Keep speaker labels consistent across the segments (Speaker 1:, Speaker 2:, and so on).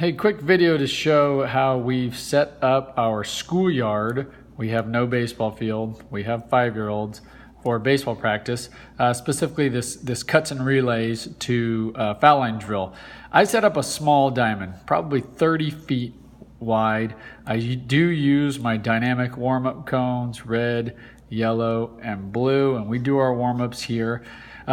Speaker 1: Hey, quick video to show how we've set up our schoolyard. We have no baseball field. We have 5-year-olds for baseball practice, specifically this cuts and relays to foul line drill. I set up a small diamond, probably 30 feet wide. I do use my dynamic warm-up cones, red, yellow, and blue, and we do our warm-ups here.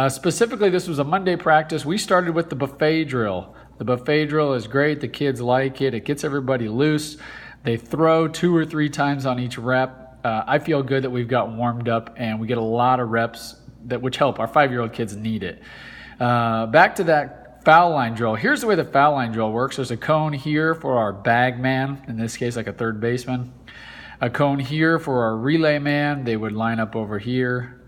Speaker 1: Specifically, this was a Monday practice. We started with the buffet drill. The buffet drill is great. The kids like it. It gets everybody loose. They throw 2 or 3 times on each rep. I feel good that we've got warmed up and we get a lot of reps which help. Our 5-year-old kids need it. Back to that foul line drill. Here's the way the foul line drill works. There's a cone here for our bag man, in this case like a third baseman. A cone here for our relay man. They would line up over here.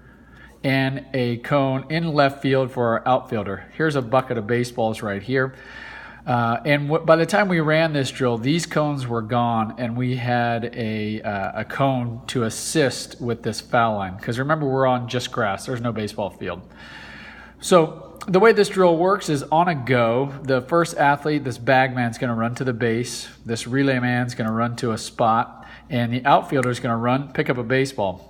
Speaker 1: And a cone in left field for our outfielder. Here's a bucket of baseballs right here. By the time we ran this drill, these cones were gone, and we had a cone to assist with this foul line. Because remember, we're on just grass. There's no baseball field. So the way this drill works is on a go, the first athlete, this bag man's going to run to the base. This relay man's going to run to a spot, and the outfielder's going to run, pick up a baseball.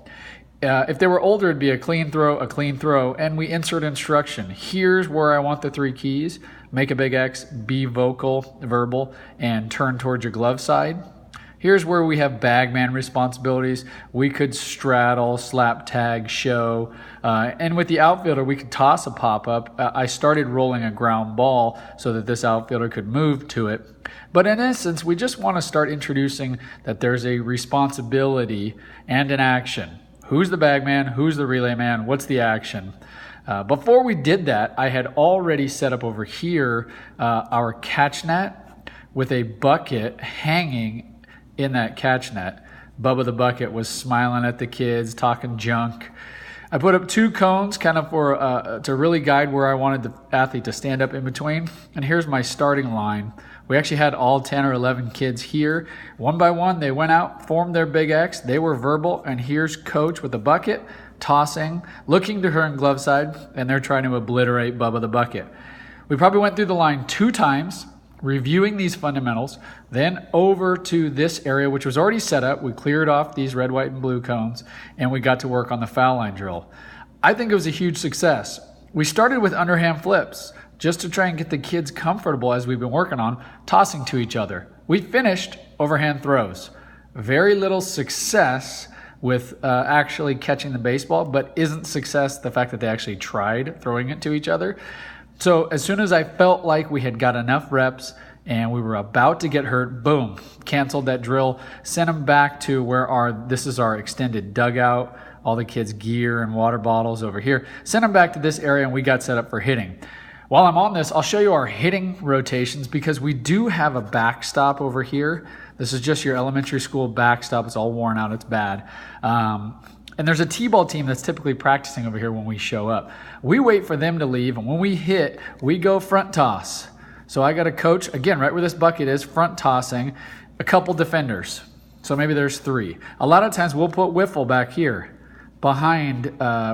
Speaker 1: If they were older, it'd be a clean throw, and we insert instruction. Here's where I want the 3 keys. Make a big X, be verbal, and turn towards your glove side. Here's where we have bagman responsibilities. We could straddle, slap tag, show. And with the outfielder, we could toss a pop-up. I started rolling a ground ball so that this outfielder could move to it. But in essence, we just want to start introducing that there's a responsibility and an action. Who's the bag man? Who's the relay man? What's the action? Before we did that, I had already set up over here our catch net with a bucket hanging in that catch net. Bubba the bucket was smiling at the kids, talking junk. I put up 2 cones kind of for to really guide where I wanted the athlete to stand up in between. And here's my starting line. We actually had all 10 or 11 kids here. One by one, they went out, formed their big X. They were verbal, and here's coach with a bucket, tossing, looking to her in glove side, and they're trying to obliterate Bubba the bucket. We probably went through the line 2 times, reviewing these fundamentals, then over to this area, which was already set up. We cleared off these red, white, and blue cones, and we got to work on the foul line drill. I think it was a huge success. We started with underhand flips, just to try and get the kids comfortable as we've been working on tossing to each other. We finished overhand throws. Very little success with actually catching the baseball, but isn't success the fact that they actually tried throwing it to each other. So as soon as I felt like we had got enough reps and we were about to get hurt, boom, canceled that drill, sent them back to where this is our extended dugout, all the kids' gear and water bottles over here. Sent them back to this area and we got set up for hitting. While I'm on this, I'll show you our hitting rotations because we do have a backstop over here. This is just your elementary school backstop. It's all worn out. It's bad. And there's a T-ball team that's typically practicing over here when we show up. We wait for them to leave, and when we hit, we go front toss. So I got a coach, again, right where this bucket is, front tossing, a couple defenders. So maybe there's 3. A lot of times we'll put wiffle back here, behind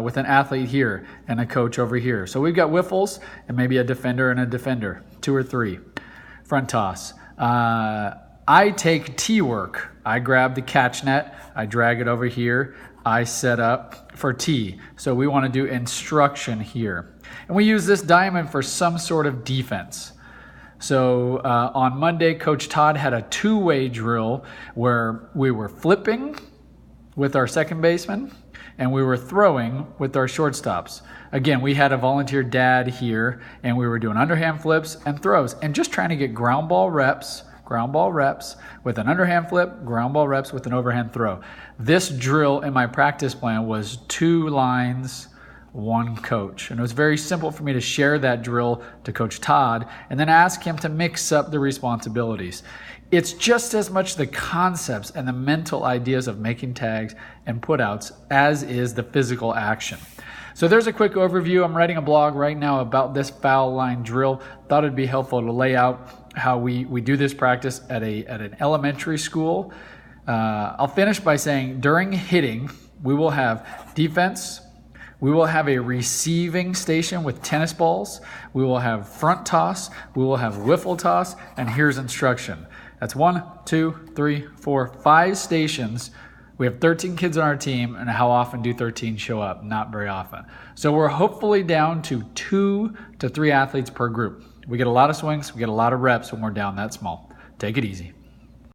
Speaker 1: with an athlete here and a coach over here. So we've got wiffles and maybe a defender and a defender, 2 or 3. Front toss. I take tee work. I grab the catch net, I drag it over here, I set up for tee. So we want to do instruction here. And we use this diamond for some sort of defense. So on Monday, Coach Todd had a 2-way drill where we were flipping with our second baseman, and we were throwing with our shortstops. Again, we had a volunteer dad here, and we were doing underhand flips and throws, and just trying to get ground ball reps with an underhand flip, ground ball reps with an overhand throw. This drill in my practice plan was 2 lines, 1 coach. And it was very simple for me to share that drill to Coach Todd and then ask him to mix up the responsibilities. It's just as much the concepts and the mental ideas of making tags and putouts as is the physical action. So there's a quick overview. I'm writing a blog right now about this foul line drill. Thought it'd be helpful to lay out how we do this practice at an elementary school. I'll finish by saying during hitting, we will have defense, We will have a receiving station with tennis balls. We will have front toss. We will have wiffle toss. And here's instruction. That's 1, 2, 3, 4, 5 stations. We have 13 kids on our team, and how often do 13 show up? Not very often. So we're hopefully down to 2 to 3 athletes per group. We get a lot of swings, we get a lot of reps when we're down that small. Take it easy.